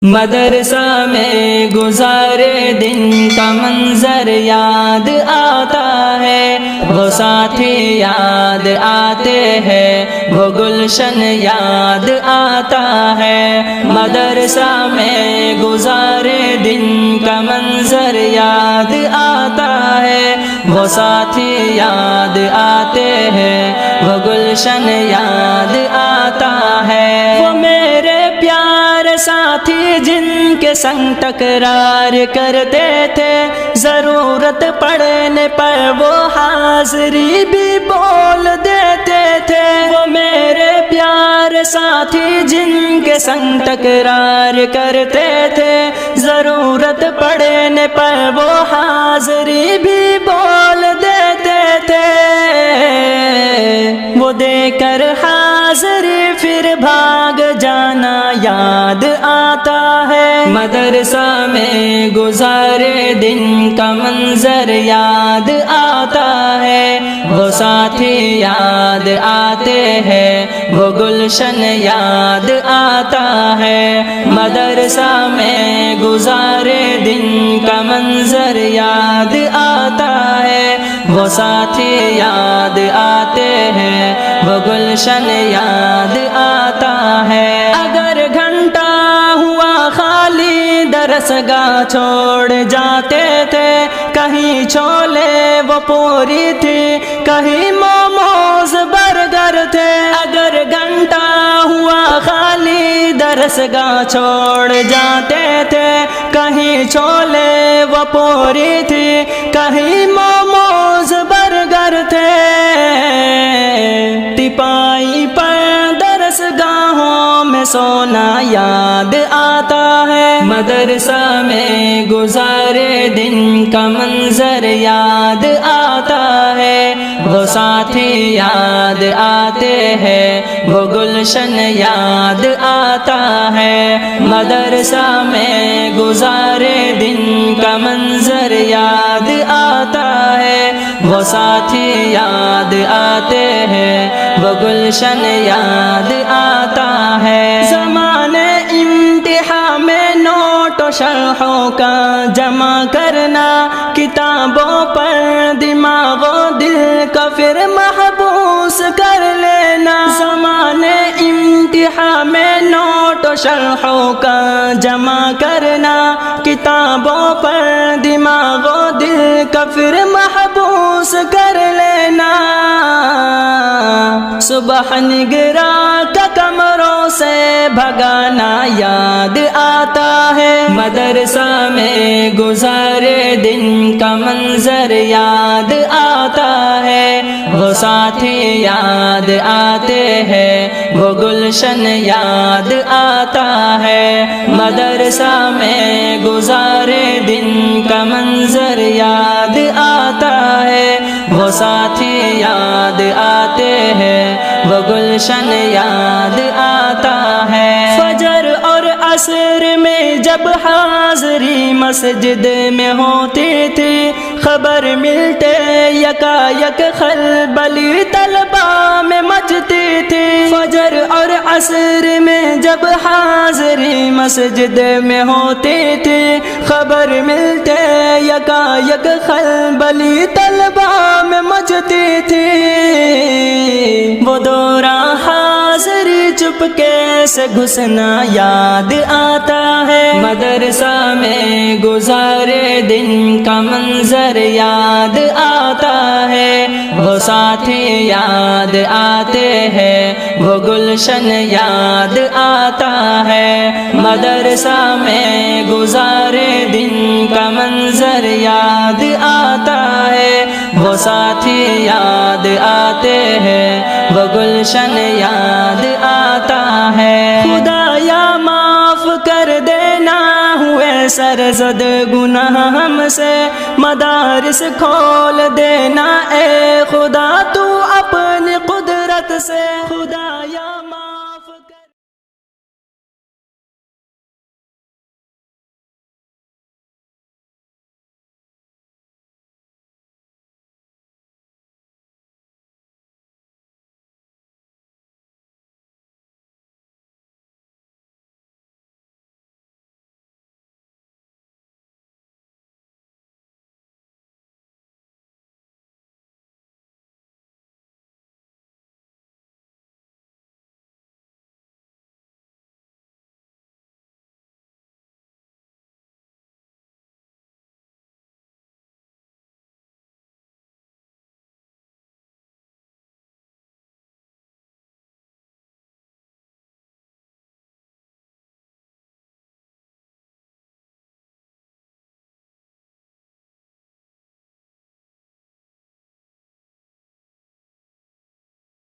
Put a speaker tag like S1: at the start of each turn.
S1: مدرسہ میں گزارے دن کا منظر یاد آتا ہے، وہ ساتھی یاد آتے ہیں، وہ گلشن یاد آتا ہے۔ مدرسہ میں گزارے دن کا منظر یاد آتا ہے، وہ ساتھی یاد آتے ہیں، وہ گلشن یاد آتا ہے۔ وہ میرے پیارے ساتھی جن کے سنگ تکرار کرتے تھے، ضرورت پڑنے پر وہ حاضری بھی بول دیتے تھے۔ وہ میرے پیارے ساتھی جن کے سنگ تکرار کرتے تھے، ضرورت پڑنے پر وہ حاضری بھی بول دیتے تھے۔ وہ دے کر حاضری پھر بھاگ جانا یاد آتا ہے۔ مدرسہ میں گزارے دن کا منظر یاد آتا ہے، وہ ساتھی یاد آتے ہیں، وہ گلشن یاد آتا ہے۔ مدرسہ میں گزارے دن کا منظر یاد آتا ہے، وہ ساتھی یاد آتے ہیں، وہ گلشن یاد آتا ہے۔ اگر گھنٹہ ہوا خالی درس گاہ چھوڑ جاتے تھے، کہیں چھولے وہ پوری تھی، کہیں موموز برگر تھے۔ اگر گھنٹہ ہوا خالی درس گاہ چھوڑ جاتے تھے، کہیں چھولے وہ پوری تھی، کہیں موموز برگر تھے۔ ٹپائی پر درس گاہوں میں سونا یاد آتا ہے۔ مدرسہ میں گزارے دن کا منظر یاد آتا ہے، وہ ساتھی یاد آتے ہیں، وہ گلشن یاد آتا ہے۔ مدرسہ میں گزارے دن کا منظر یاد آتا ہے، وہ ساتھی یاد آتے ہیں، وہ گلشن یاد آتا ہے۔ زمانے امتحان میں نوٹ و شرحوں کا جمع کرنا، کتابوں پر دماغ و دل کا پھر محبوس کر لینا۔ زمانے امتحان میں نوٹ و شرحوں کا جمع کرنا، کتابوں پر دماغ و دل کا پھر محبوس کر لینا۔ صبح نگراں کا کمروں سے بھگانا یاد آتا ہے۔ مدرسہ میں گزارے دن کا منظر یاد آتا ہے، وہ ساتھی یاد آتے ہیں، وہ گلشن یاد آتا ہے۔ مدرسہ میں گزارے دن کا منظر یاد آتا ہے، وہ ساتھی یاد آتے ہیں، وہ گلشن یاد آتا ہے۔ فجر اور عصر میں جب حاضری مسجد میں ہوتی تھی، خبر ملتے یکا یک خلبلی طلبہ میں مچتی تھی۔ فجر اور عصر میں جب حاضری مسجد میں ہوتی تھی، خبر ملتے یکا یک خلبلی طلبہ میں مچتی تھی۔ وہ دوران حاضری چپکے سے گھسنا یاد آتا ہے۔ مدرسہ میں گزارے دن کا منظر یاد آتا ہے، وہ ساتھی یاد آتے ہیں، وہ گلشن یاد آتا ہے۔ مدرسہ میں گزارے دن کا منظر یاد آتا ہے، وہ ساتھی یاد آتے ہیں، وہ گلشن یاد آتا ہے۔ خدایا معاف کر دینا ہوئے سرزد گناہ ہم سے، مدارس کھول دینا اے خدا تو اپنی قدرت سے۔ خدایا